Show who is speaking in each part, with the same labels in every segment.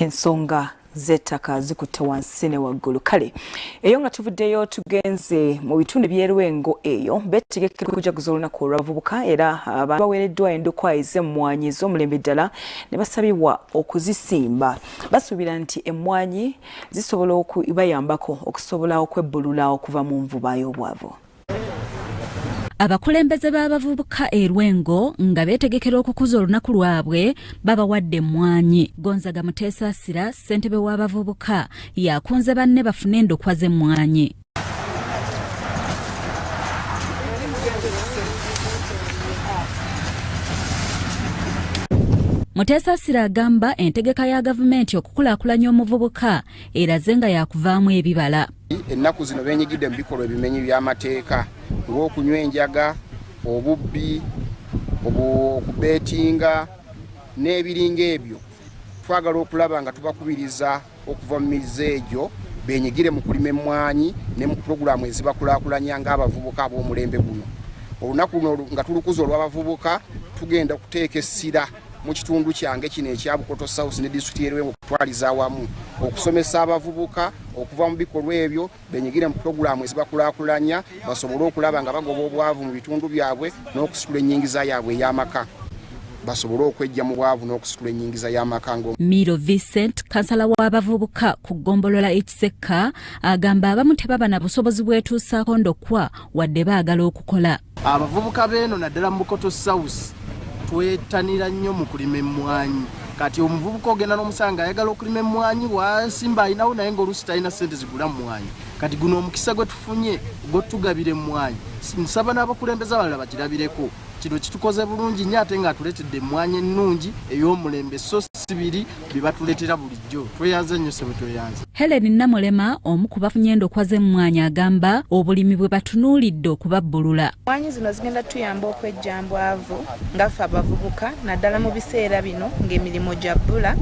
Speaker 1: ensonga z'ettaka zikutte wansi ne waggulu. Kale eyo nga tuvuddeyo tugenze mu bitundu by'Erwengo eyo beetegekera okujaguza olunaku olw'abavubuka era abantu baweereddwa endokwa ez'emmwanyi ez'omulembe ddala ne basabibwa okuzisimba. Basuubira nti emmwanyi zisobola okubayambako okusobola okwebbulula okuva mu nvuba y'obwavu.
Speaker 2: Abakulembeze b'abavubuka Erwengo nga beetegekera okukuza olunaku lwabwe babawadde emmwanyi. Gonzaga Muteesaasira ssentebe w'abavubuka yakunze banne bafune endokwa z'emmwanyi. Muteesaasira agamba entegeka ya gavumenti okukulaakulanya omuvubuka eraze nga yakuvaamu ebibala.
Speaker 3: Ennaku zino beenyigidde mu bikolwa ebimenyi by'amateeka ng'okunywa enjaga, obubbi, okubeetinga n'ebiringa ebyo. Twagala okulaba nga tubakubiriza okuva mu mize egyo beenyigire mu kulima emmwanyi ne mu pulogulaamu ezibakulaakulanya ng'abavubuka ab'omulembe guno. Olunaku luno nga tulukuza olw'abavubuka tugenda kuteeka essira mu kitundu kyange kino ekya Bukoto South ne disitulikiti y'Erwengo okutwaliza awamu okusomesa abavubuka okuva mu bikolwa ebyo beenyigire mu pulogulaamu ezibakulaakulanya basobole okulaba nga bagoba obwavu mu bitundu byabwe n'okusitula ennyingiza yaabwe ey'amaka. Basobole okwejja mu bwavu n'okusitula ennyingiza y'amaka.
Speaker 2: Miro Vincent, kansala w'abavubuka ku ggombolola Ekisekka, agamba abamu tebaba na busobozi bwetuusaako ndokwa wadde baagala okukola.
Speaker 4: Abavubuka beeno naddala mu Bukoto South twetanira nnyo mu kulima emmwanyi. Kati omuvubuka ogenda n'omusanga ayagala okulima emmwanyi wasimba ayinawo naye ng'oluusi talina ssente zigula mmwanyi. Kati guno omukisa gwe tufunye gw'otugabira emmwanyi nsaba n'abakulembeze abalala bakirabireko. Kino kitukoze bulungi nnyo ate nga atuleetedde emmwanyi ennungi ey'omulembe so sibiri bye batuleetera bulijjo. Tweyanze nnyo ssebo tweyanze.
Speaker 2: Helen Namulema omu ku bafunye endokwa z'emmwanyi agamba obulimi bwe batunuulidde okubabbulula.
Speaker 5: Emmwanyi zino zigenda tuyamba okwejja mbwavu nga ffe abavubuka naddala mu biseera bino ng'emirimu gya bbula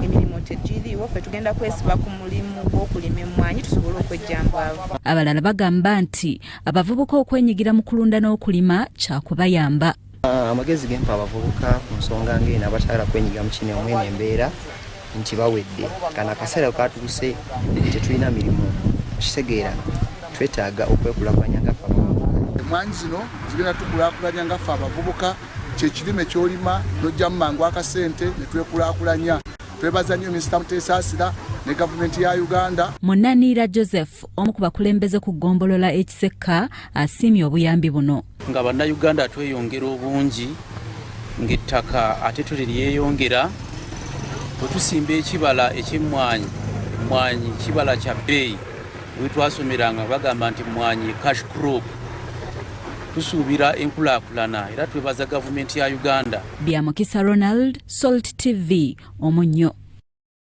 Speaker 5: emirimu tegiriiwo ffe tugenda kwesiba ku mulimu gw'okulima emmwanyi tusobole okwejja mbwavu.
Speaker 2: Abalala bagamba nti abavubuka okwenyigira mu kulunda n'okulima kyakubayamba.
Speaker 6: Amagezi gempa abavubuka ku nsonga ng'eno abatayagala kwenyigira mu kino omwene embeera nti bawedde. Kano akaseera katuuse tetulina mirimu kitegeera twetaaga okwekulaakulanya nga ffe abavubuka.
Speaker 7: Emmwanyi zino zigenda tukulaakulanya nga ffe abavubuka kyekirime ky'olima n'ojjamu mangu akasente ne twekulaakulanya. Twebaza nnyo Minisita Muteesaasira ne gavumenti ya Uganda.
Speaker 2: Munaniira Joseph omu ku bakulembeze ku ggombolola Ekisekka asiimye obuyambi buno.
Speaker 8: Nga bannayuganda tweyongera obungi ng'ettaka ate tuliryeyongera bwe tusimba ekibala eky'emmwanyi. Emmwanyi kibala kya bbeeyi we twasomeranga bagamba nti emmwanyi cash crop. Tusuubira enkulaakulana era twebaza gavumenti ya Uganda.
Speaker 2: Byamukisa Ronald, Salt TV, Omunnyo.